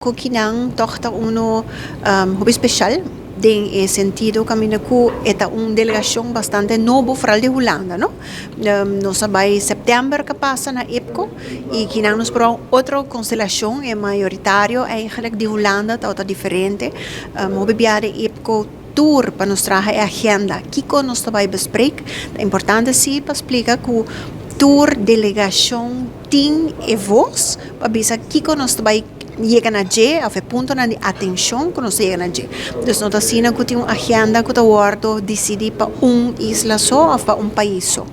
Kukinang tohta uno hobby especial en sentido camina ku eta delegación bastante novo para de Holanda, ¿no? Nos vai septiembre que pasa na IPCO y kinang nos para otra constelación mayoritario eigenlijk de Holanda tota diferente. Hobby biade IPCO tour para nos trazer agenda. Kiko nos vai bespreken. É importante sim para explicar que tour delegação tem e voz para bisa Kiko nos vai llegan allí, a fe punto de atención que nos llegan allí. Entonces, nós assim que tem uma agenda que guardo decidir para isla só ou para país só.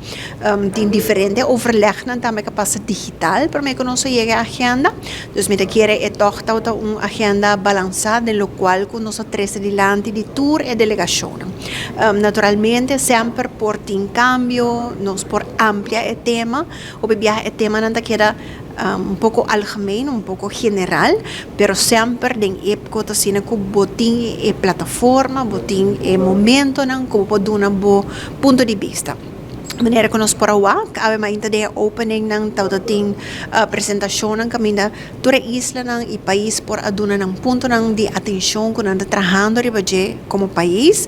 Tem diferente overleg também que passa digital para que nós chegue a agenda. Então, me quer é toch uma agenda balançada, no qual que nós três adiante de tour e delegação. Naturalmente, sempre por tem cambio, nós por amplia o tema, o viaje o tema não queda pouco algemeen, pouco general, pero sempre den época assim que botin e plataforma, botin e momento não como pode dar um ponto de vista. Maneira que nós por lá, ave ainda de opening ng tawda ting presentasyon ng kami na tura isla ng país por aduna ng punto ng di atención kung anda trabajando riba je como país,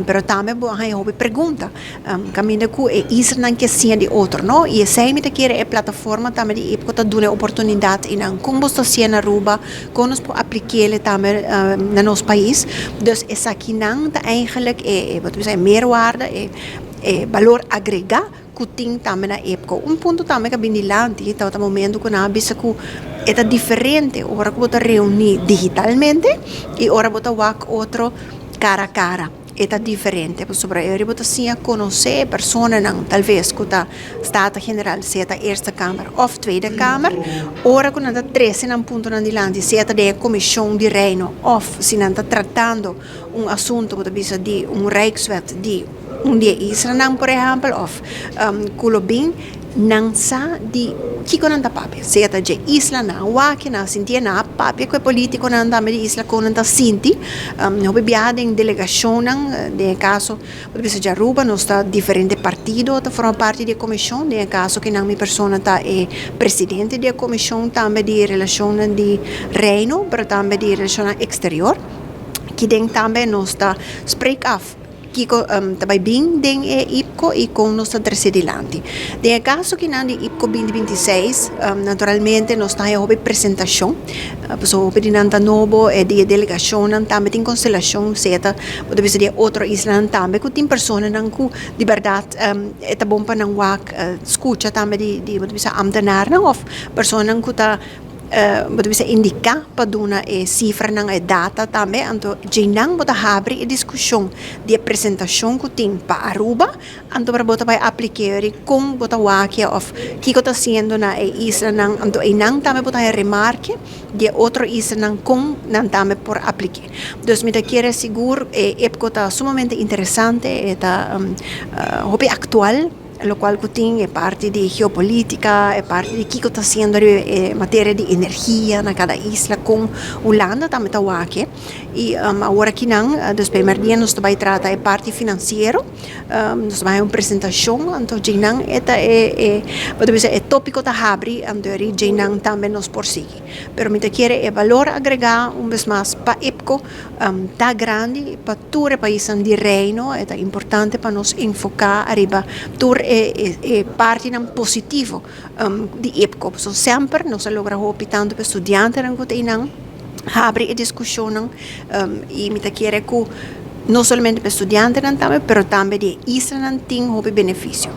pero também bo ang hobby pergunta, kami na ku isla ng kesiya di otro, no? E sa imi ta kire plataforma também di ipko ta duna oportunidad inang kung gusto siya na ruba, kung nos po aplikele também na nos país, dus esa kinang ta eigenlijk wat we zeggen meerwaarde valor agregar que tem também na época. Ponto também que binilante, então o momento que na bisa que é diferente, ora que bota reunir digitalmente e ora bota wak outro cara a cara. É diferente, por sobre eu bota sim a conhecer pessoas não, talvez que tá Estado General seja a Eerste Kamer of Tweede Kamer, ora que nada três em ponto na dilante, seja da Comissão de Reino of se não está tratando assunto que bisa de Rijkswet de dia Israel, por exemplo, of Kulobin, nang sa di kiko nang tapapi. Seja de isla na waki na sinti na papi ko politiko nang dami di isla ko nang sinti. Hobi biada em delegação nang de caso, pode ser Aruba, nós está diferente partido, tá forma parte da comissão, de caso que nang mi persona tá presidente da comissão também de relação de reino, pero também de relação exterior. Que den também nós está spreek af. Kiko tabay bing ding IPCO e com nossa terceirilante. De caso que não de IPCO 2026, naturalmente nós temos uma apresentação, so pedinanta novo e de delegação também tem constelação seta, pode ser de outra isla também que tem pessoas não que de verdade é tá bom para não wak escuta também de pode ser ambtenaar não of pessoas não que tá pode ser indicar para dar cifra ng data também, então jinang bota abrir a discussão de apresentação que tem para Aruba, então para bota vai aplicar com bota wakia of que está sendo na isla nang então inang também bota remarque de outro isla nang com nang também por aplicar. Então me quer seguro época está sumamente interessante, está hobby actual. Lo qual é parte de geopolítica, é parte de que está sendo matéria de energia na cada isla com Holanda também está aqui e agora que não, dos primeiros dias nós vai tratar a parte financeira, nós vai uma apresentação, então já não pode dizer tópico da abre, então já não também nos prossegue. Pero me quer valor agregar vez mais para EPCO tá grande para todo o país de reino, é importante para nos enfocar arriba todo parte não positivo de EPCO. So sempre nós logra optando para estudantes não que não abre a discussão e me quer que não somente para estudantes não também, pero também de isla não tem benefício.